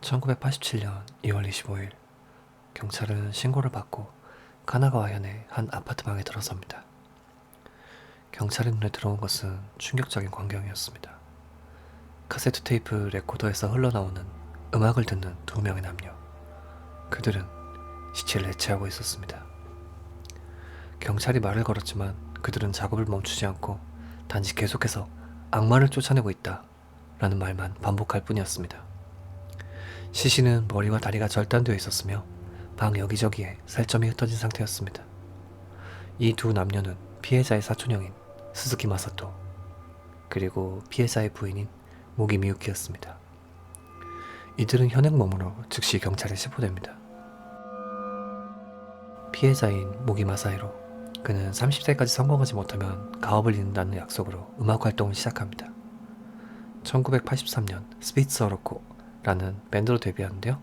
1987년 2월 25일 경찰은 신고를 받고 가나가와현의 한 아파트 방에 들어섭니다. 경찰의 눈에 들어온 것은 충격적인 광경이었습니다. 카세트 테이프 레코더에서 흘러나오는 음악을 듣는 두 명의 남녀. 그들은 시체를 해체하고 있었습니다. 경찰이 말을 걸었지만 그들은 작업을 멈추지 않고 단지 계속해서 악마를 쫓아내고 있다 라는 말만 반복할 뿐이었습니다. 시신은 머리와 다리가 절단되어 있었으며 방 여기저기에 살점이 흩어진 상태였습니다. 이 두 남녀는 피해자의 사촌형인 스즈키 마사토 그리고 피해자의 부인인 모기 미유키였습니다. 이들은 현행 몸으로 즉시 경찰에 체포됩니다. 피해자인 모기 마사히로, 그는 30세까지 성공하지 못하면 가업을 잃는다는 약속으로 음악 활동을 시작합니다. 1983년 스피츠 어로코라는 밴드로 데뷔하는데요.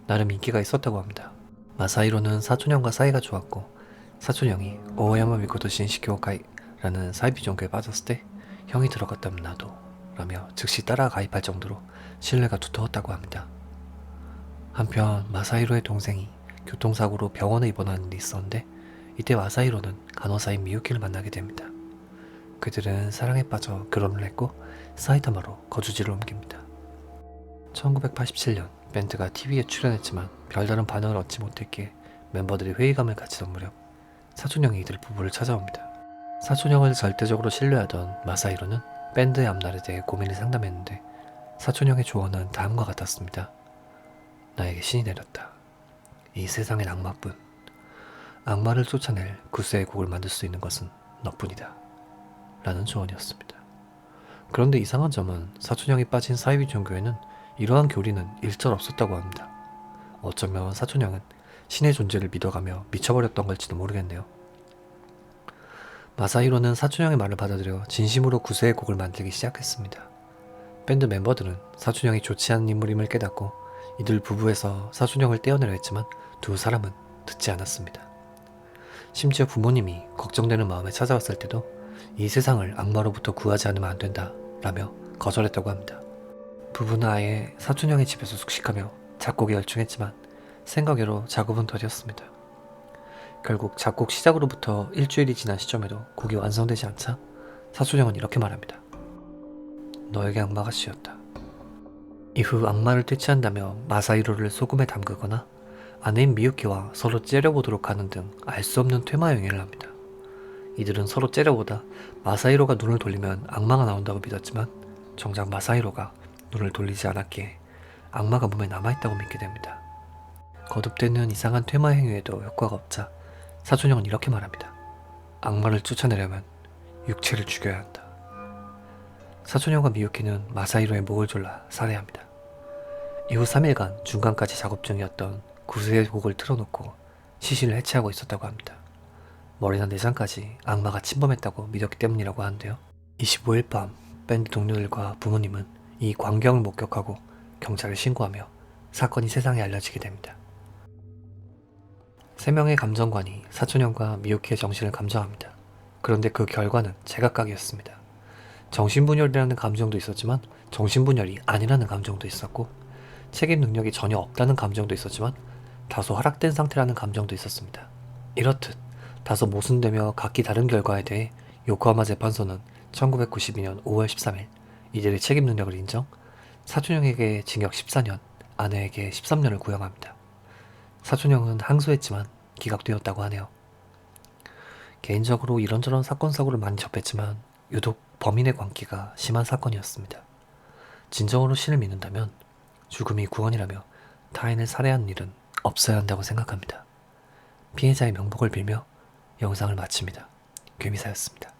나름 인기가 있었다고 합니다. 마사히로는 사촌형과 사이가 좋았고 사촌형이 오야마 미코토 신시키오카이라는 사이비 종교에 빠졌을 때 형이 들어갔다면 나도 라며 즉시 따라 가입할 정도로 신뢰가 두터웠다고 합니다. 한편 마사히로의 동생이 교통사고로 병원에 입원하는 일이 있었는데 이때 마사히로는 간호사인 미유키를 만나게 됩니다. 그들은 사랑에 빠져 결혼을 했고 사이타마로 거주지를 옮깁니다. 1987년 밴드가 TV에 출연했지만 별다른 반응을 얻지 못했기에 멤버들이 회의감을 가지던 무렵 사촌형이 이들 부부를 찾아옵니다. 사촌형을 절대적으로 신뢰하던 마사히로는 밴드의 앞날에 대해 고민을 상담했는데 사촌형의 조언은 다음과 같았습니다. 나에게 신이 내렸다. 이 세상엔 악마뿐. 악마를 쫓아낼 구세의 곡을 만들 수 있는 것은 너뿐이다. 라는 조언이었습니다. 그런데 이상한 점은 사촌형이 빠진 사이비 종교에는 이러한 교리는 일절 없었다고 합니다. 어쩌면 사촌형은 신의 존재를 믿어가며 미쳐버렸던 걸지도 모르겠네요. 마사히로는 사촌형의 말을 받아들여 진심으로 구세의 곡을 만들기 시작했습니다. 밴드 멤버들은 사촌형이 좋지 않은 인물임을 깨닫고 이들 부부에서 사촌형을 떼어내려 했지만 두 사람은 듣지 않았습니다. 심지어 부모님이 걱정되는 마음에 찾아왔을 때도 이 세상을 악마로부터 구하지 않으면 안 된다 라며 거절했다고 합니다. 부부는 아예 사촌형의 집에서 숙식하며 작곡에 열중했지만 생각외로 작업은 더뎠습니다. 결국 작곡 시작으로부터 일주일이 지난 시점에도 곡이 완성되지 않자 사촌형은 이렇게 말합니다. 너에게 악마가 씌었다. 이후 악마를 퇴치한다며 마사히로를 소금에 담그거나 아내인 미유키와 서로 째려보도록 하는 등 알 수 없는 퇴마 행위를 합니다. 이들은 서로 째려보다 마사히로가 눈을 돌리면 악마가 나온다고 믿었지만 정작 마사히로가 눈을 돌리지 않았기에 악마가 몸에 남아있다고 믿게 됩니다. 거듭되는 이상한 퇴마 행위에도 효과가 없자 사촌형은 이렇게 말합니다. 악마를 쫓아내려면 육체를 죽여야 한다. 사촌형과 미유키는 마사히로의 목을 졸라 살해합니다. 이후 3일간 중간까지 작업 중이었던 구세의 곡을 틀어놓고 시신을 해체하고 있었다고 합니다. 머리나 내장까지 악마가 침범했다고 믿었기 때문이라고 하는데요. 25일 밤 밴드 동료들과 부모님은 이 광경을 목격하고 경찰에 신고하며 사건이 세상에 알려지게 됩니다. 3명의 감정관이 사촌형과 미유키의 정신을 감정합니다. 그런데 그 결과는 제각각이었습니다. 정신분열이라는 감정도 있었지만 정신분열이 아니라는 감정도 있었고 책임 능력이 전혀 없다는 감정도 있었지만 다소 하락된 상태라는 감정도 있었습니다. 이렇듯 다소 모순되며 각기 다른 결과에 대해 요코하마 재판소는 1992년 5월 13일 이들의 책임 능력을 인정, 사촌형에게 징역 14년, 아내에게 13년을 구형합니다. 사촌형은 항소했지만 기각되었다고 하네요. 개인적으로 이런저런 사건 사고를 많이 접했지만 유독 범인의 광기가 심한 사건이었습니다. 진정으로 신을 믿는다면 죽음이 구원이라며 타인을 살해하는 일은 없어야 한다고 생각합니다. 피해자의 명복을 빌며 영상을 마칩니다. 괴미사였습니다.